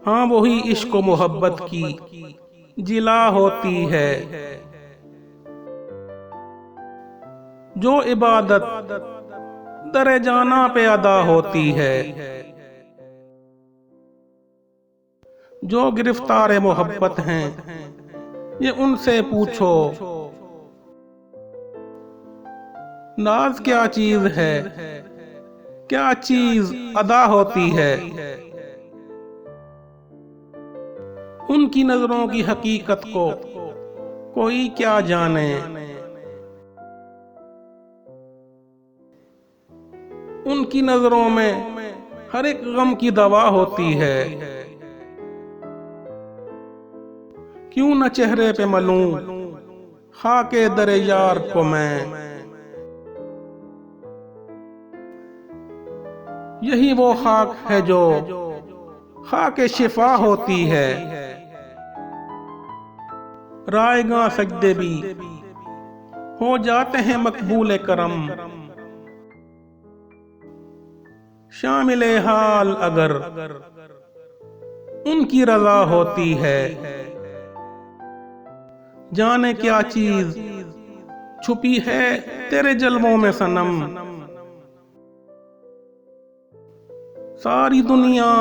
ہاں وہی عشق و محبت کی جلا ہوتی ہے، جو عبادت در جانا پہ ادا ہوتی ہے، جو گرفتار محبت ہیں یہ ان سے پوچھو، ناز کیا چیز ہے، کیا چیز ادا ہوتی ہے، ان کی نظروں کی حقیقت کو کوئی کیا جانے، ان کی نظروں میں ہر ایک غم کی دوا ہوتی ہے، کیوں نہ چہرے پہ ملوں خاک در یار کو میں، یہی وہ خاک ہے جو خاک شفا ہوتی ہے، رائیگاں سجدے بھی ہو جاتے ہیں مقبول کرم، شامل حال اگر ان کی رضا ہوتی ہے، جانے کیا چیز چھپی ہے تیرے جلووں میں صنم، ساری دنیا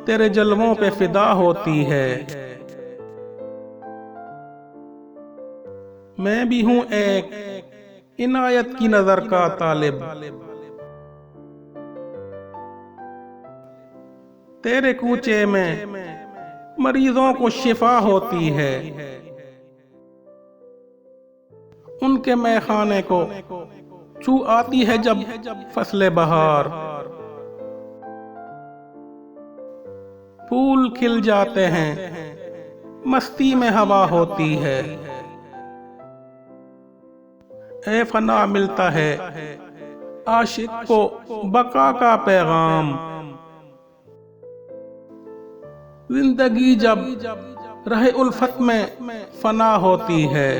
تیرے جلووں پہ فدا ہوتی ہے، میں بھی ہوں ایک عنایت کی نظر کا طالب، تیرے کوچے میں مریضوں کو شفا ہوتی ہے، ان کے مے خانے کو چھو آتی ہے جب فصل بہار، پھول کھل جاتے ہیں مستی میں ہوا ہوتی ہے، اے فنا ملتا ہے عاشق کو بقا کا پیغام، زندگی جب رہ الفت میں فنا ہوتی ہے،